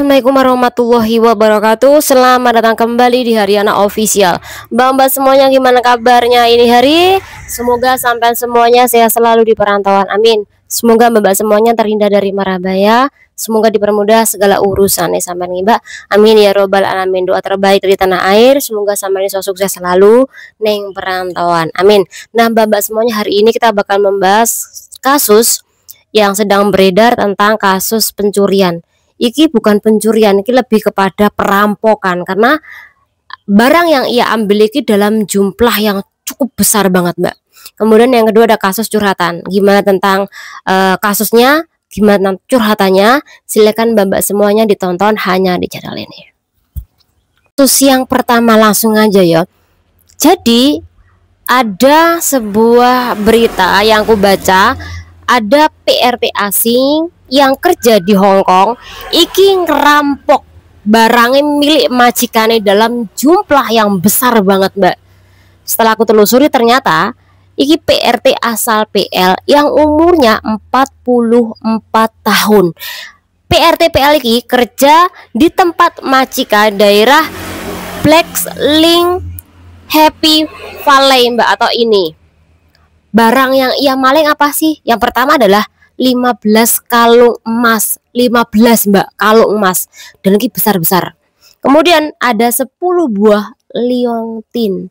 Assalamualaikum warahmatullahi wabarakatuh. Selamat datang kembali di Haryana Official. Mbak-mbak semuanya, gimana kabarnya ini hari? Semoga sampai semuanya sehat selalu di perantauan, amin. Semoga mbak-mbak semuanya terhindar dari mara bahaya. Semoga dipermudah segala urusan sampai nih mbak, amin ya robbal alamin. Doa terbaik dari tanah air, semoga sampai ini sukses selalu neng perantauan, amin. Nah mbak-mbak semuanya, hari ini kita bakal membahas kasus yang sedang beredar tentang kasus pencurian. Iki bukan pencurian, iki lebih kepada perampokan, karena barang yang ia ambil iki dalam jumlah yang cukup besar banget mbak. Kemudian yang kedua ada kasus curhatan. Gimana tentang kasusnya, gimana curhatannya, silakan mbak-mbak semuanya ditonton hanya di channel ini. Kasus yang pertama langsung aja ya. Jadi ada sebuah berita yang aku baca, ada PRT asing yang kerja di Hong Kong iki ngerampok barangnya milik majikane dalam jumlah yang besar banget mbak. Setelah aku telusuri ternyata iki PRT asal PL yang umurnya 44 tahun. PRT PL iki kerja di tempat majikan daerah Blackling Happy Valley mbak. Atau ini barang yang ia maling apa sih? Yang pertama adalah 15 kalung emas, 15 mbak kalung emas, dan lagi besar-besar. Kemudian ada 10 buah liontin.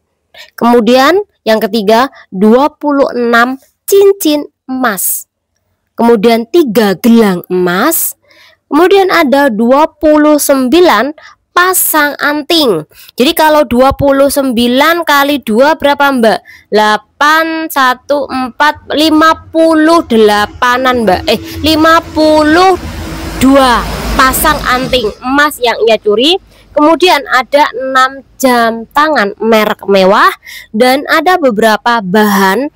Kemudian yang ketiga 26 cincin emas. Kemudian 3 gelang emas. Kemudian ada 29 pasang anting. Jadi kalau 29 kali 2 berapa mbak? 8, 1, 4, 58an mbak. 52 pasang anting emas yang ia curi. Kemudian ada 6 jam tangan merek mewah. Dan ada beberapa bahan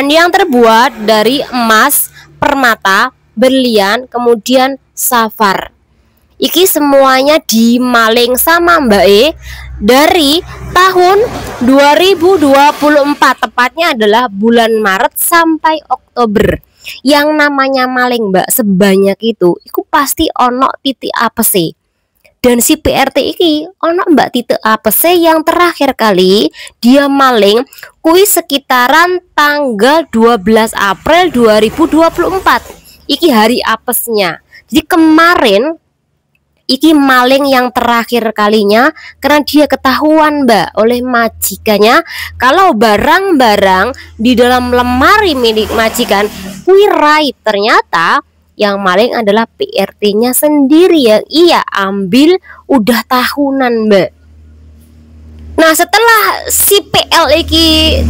yang terbuat dari emas, permata, berlian, kemudian safar. Iki semuanya dimaling sama Mbak dari tahun 2024, tepatnya adalah bulan Maret sampai Oktober. Yang namanya maling Mbak sebanyak itu pasti ono titik apese. Dan si PRT iki ono Mbak titik apese yang terakhir kali dia maling kui sekitaran tanggal 12 April 2024. Iki hari apesnya. Jadi kemarin iki maling yang terakhir kalinya, karena dia ketahuan mbak oleh majikannya kalau barang-barang di dalam lemari milik majikan kuirai. Ternyata yang maling adalah PRT-nya sendiri yang ia ambil udah tahunan mbak. Nah setelah si PL iki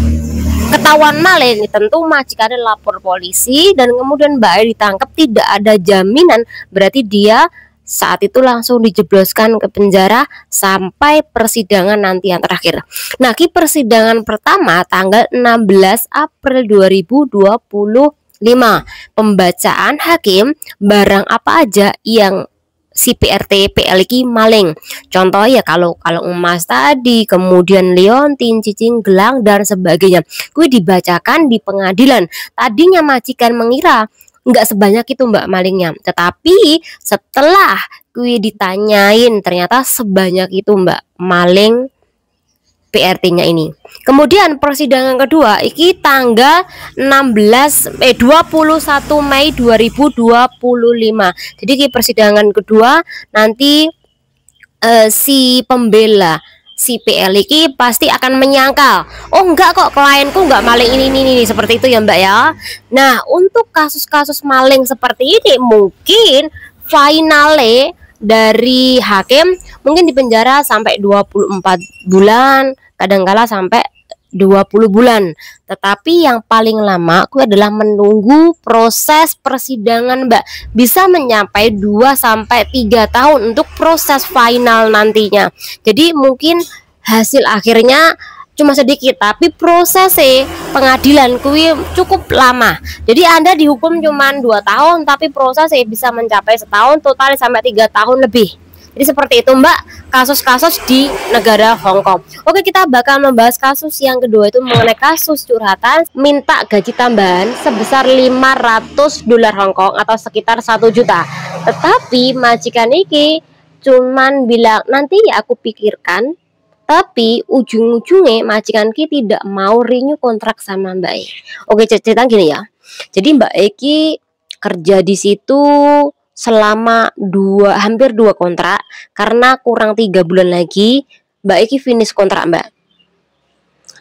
ketahuan maling, tentu majikannya lapor polisi dan kemudian mbak ditangkap. Tidak ada jaminan, berarti dia saat itu langsung dijebloskan ke penjara sampai persidangan nanti yang terakhir. Nah, persidangan pertama tanggal 16 April 2025. Pembacaan hakim barang apa aja yang si PRT PL iki maling. Contoh ya kalau emas tadi, kemudian liontin, cincin, gelang dan sebagainya. Kuwi dibacakan di pengadilan. Tadinya majikan mengira nggak sebanyak itu mbak malingnya, tetapi setelah gue ditanyain ternyata sebanyak itu mbak maling PRT-nya ini. Kemudian persidangan kedua iki tanggal 21 Mei 2025. Jadi persidangan kedua nanti si pembela si PL iki pasti akan menyangkal, oh enggak kok klienku enggak maling ini seperti itu ya mbak ya. Nah untuk kasus-kasus maling seperti ini mungkin finale dari hakim mungkin dipenjara sampai 24 bulan, kadangkala sampai 20 bulan. Tetapi yang paling lama aku adalah menunggu proses persidangan mbak, bisa mencapai 2-3 tahun untuk proses final nantinya. Jadi mungkin hasil akhirnya cuma sedikit, tapi proses pengadilan kui cukup lama. Jadi Anda dihukum cuma 2 tahun, tapi proses bisa mencapai setahun, total sampai 3 tahun lebih. Jadi seperti itu mbak kasus-kasus di negara Hong Kong. Oke, kita bakal membahas kasus yang kedua, itu mengenai kasus curhatan minta gaji tambahan sebesar 500 dolar Hong Kong atau sekitar 1 juta. Tetapi majikan iki cuman bilang nanti ya aku pikirkan, tapi ujung-ujungnya majikan ki tidak mau renew kontrak sama Mbak E. Oke, cerita gini ya. Jadi Mbak E ki kerja di situ selama hampir 2 kontrak, karena kurang 3 bulan lagi Mbak E ki finish kontrak Mbak.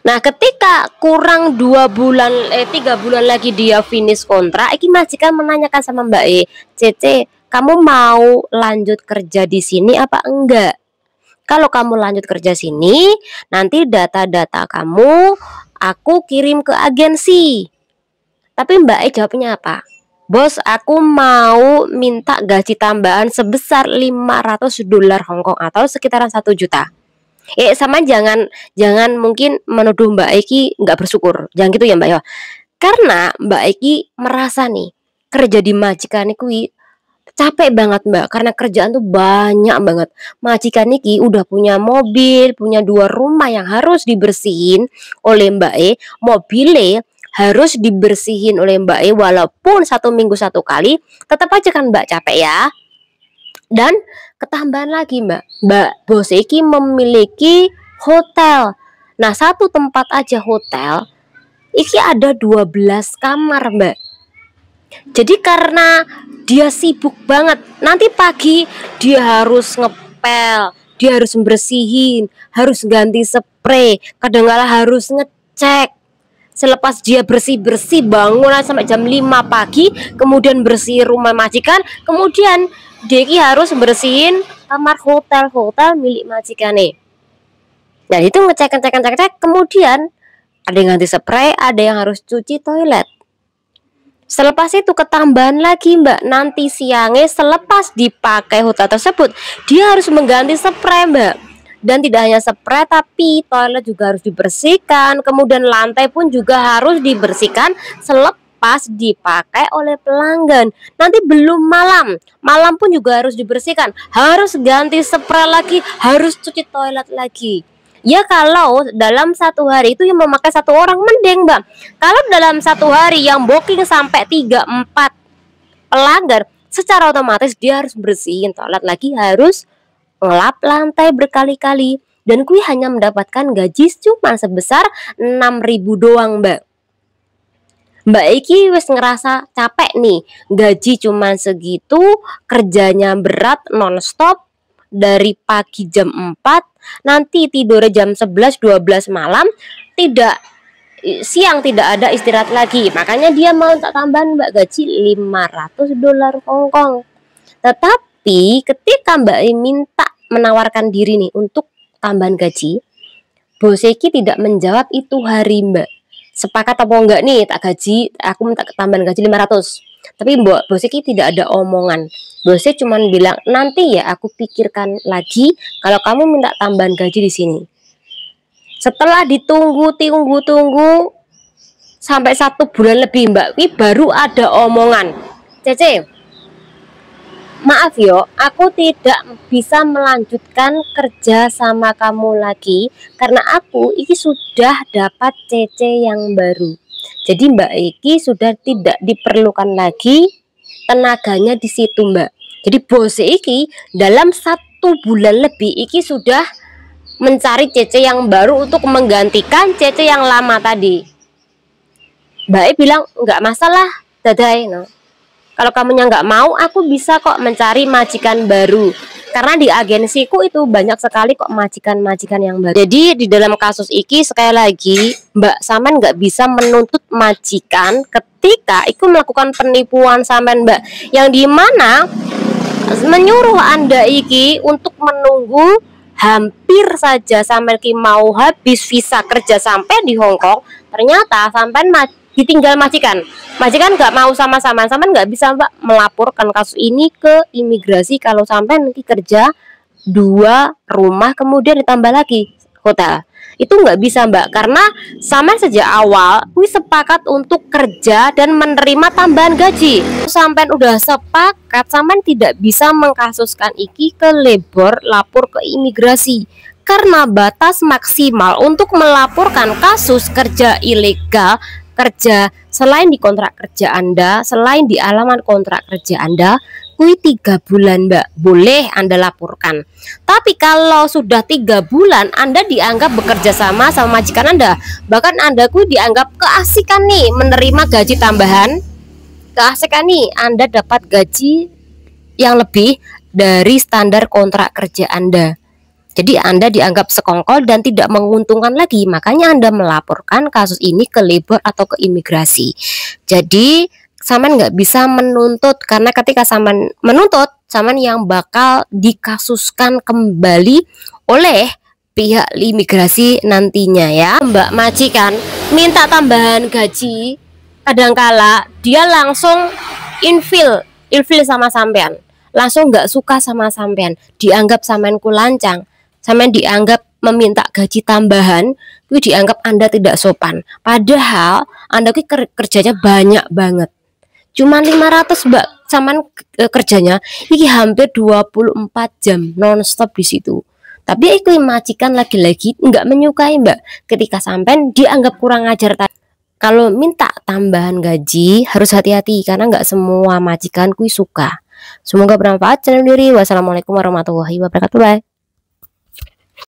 Nah, ketika kurang 3 bulan lagi dia finish kontrak, iki majikan menanyakan sama Mbak E, Cece, kamu mau lanjut kerja di sini apa enggak? Kalau kamu lanjut kerja sini, nanti data-data kamu aku kirim ke agensi. Tapi Mbak E jawabnya apa? Bos, aku mau minta gaji tambahan sebesar $500 Hongkong atau sekitaran 1 juta. Sama jangan mungkin menuduh Mbak Eki nggak bersyukur, jangan gitu ya Mbak ya. Karena Mbak Eki merasa nih kerja di majikan iki capek banget Mbak, karena kerjaan tuh banyak banget. Majikan iki udah punya mobil, punya 2 rumah yang harus dibersihin oleh Mbak E, mobilnya harus dibersihin oleh Mbak E walaupun 1 minggu 1 kali, tetap aja kan Mbak capek ya. Dan ketambahan lagi Mbak bos iki memiliki hotel. Nah, 1 tempat aja hotel iki ada 12 kamar Mbak. Jadi karena dia sibuk banget, nanti pagi dia harus ngepel, dia harus bersihin, harus ganti spray, kadang-kala harus ngecek. Selepas dia bersih-bersih bangunan sampai jam 5 pagi, kemudian bersih rumah majikan, kemudian Deki harus bersihin kamar hotel milik majikan nih. Nah, itu ngecek, kemudian ada yang ganti spray, ada yang harus cuci toilet. Selepas itu ketambahan lagi Mbak, nanti siangnya selepas dipakai hotel tersebut, dia harus mengganti spray Mbak. Dan tidak hanya spray, tapi toilet juga harus dibersihkan, kemudian lantai pun juga harus dibersihkan selepas dipakai oleh pelanggan. Nanti belum malam pun juga harus dibersihkan, harus ganti spray lagi, harus cuci toilet lagi. Ya kalau dalam 1 hari itu yang memakai 1 orang mending Mbak. Kalau dalam 1 hari yang booking sampai 3-4 pelanggan, secara otomatis dia harus bersihin toilet lagi, harus ngelap lantai berkali-kali. Dan kui hanya mendapatkan gaji cuma sebesar 6.000 doang Mbak. Mbak Iki wes ngerasa capek nih, gaji cuma segitu, kerjanya berat non-stop dari pagi jam 4, nanti tidur jam 11-12 malam, siang tidak ada istirahat lagi. Makanya dia mau tak tambahan Mbak, gaji $500 Hongkong. Tetapi ketika Mbak minta menawarkan diri nih untuk tambahan gaji, bos Eki tidak menjawab itu hari Mbak. Sepakat apa enggak nih tak gaji, aku minta tambahan gaji 500. Tapi bos Eki tidak ada omongan. Bosnya cuma bilang, nanti ya aku pikirkan lagi kalau kamu minta tambahan gaji di sini. Setelah ditunggu sampai 1 bulan lebih Mbak, ini baru ada omongan, Cece, maaf yo, aku tidak bisa melanjutkan kerja sama kamu lagi karena aku ini sudah dapat Cece yang baru. Jadi Mbak Iki sudah tidak diperlukan lagi tenaganya di situ Mbak. Jadi bos Iki dalam 1 bulan lebih Iki sudah mencari Cece yang baru untuk menggantikan Cece yang lama tadi. Mbak Iki bilang nggak masalah dadai no. Kalau kamunya nggak mau, aku bisa kok mencari majikan baru. Karena di agensiku itu banyak sekali kok majikan-majikan yang baru. Jadi di dalam kasus iki sekali lagi Mbak Saman nggak bisa menuntut majikan ketika itu melakukan penipuan Saman Mbak, yang dimana menyuruh Anda iki untuk menunggu hampir saja sampai mau habis visa kerja sampai di Hongkong, ternyata sampai ditinggal majikan nggak mau sama-sama, sampai nggak bisa Mbak melaporkan kasus ini ke imigrasi kalau sampai nanti kerja 2 rumah kemudian ditambah lagi hotel. Itu nggak bisa Mbak, karena sama sejak awal ini sepakat untuk kerja dan menerima tambahan gaji. Sampai udah sepakat, sampai tidak bisa mengkasuskan iki ke labor, lapor ke imigrasi. Karena batas maksimal untuk melaporkan kasus kerja ilegal, kerja selain di kontrak kerja Anda, selain di alaman kontrak kerja Anda, kui 3 bulan Mbak, boleh Anda laporkan. Tapi kalau sudah 3 bulan Anda dianggap bekerja sama majikan Anda, bahkan Anda kui dianggap keasikan nih menerima gaji tambahan, keasikan nih Anda dapat gaji yang lebih dari standar kontrak kerja Anda. Jadi Anda dianggap sekongkol dan tidak menguntungkan lagi. Makanya Anda melaporkan kasus ini ke labor atau ke imigrasi. Jadi Saman nggak bisa menuntut, karena ketika Saman menuntut, Saman yang bakal dikasuskan kembali oleh pihak imigrasi nantinya ya. Mbak majikan minta tambahan gaji, kadangkala dia langsung infil sama sampean, langsung nggak suka sama sampean, dianggap sampeanku lancang, sampean dianggap meminta gaji tambahan, itu dianggap Anda tidak sopan. Padahal Anda kerjanya banyak banget, cuma 500 Mbak, sampean kerjanya ini hampir 24 jam nonstop di situ. Tapi itu majikan lagi-lagi nggak menyukai Mbak, ketika sampean dianggap kurang ajar. Kalau minta tambahan gaji harus hati-hati, karena nggak semua majikan kui suka. Semoga bermanfaat. Wassalamualaikum warahmatullahi wabarakatuh. Bye.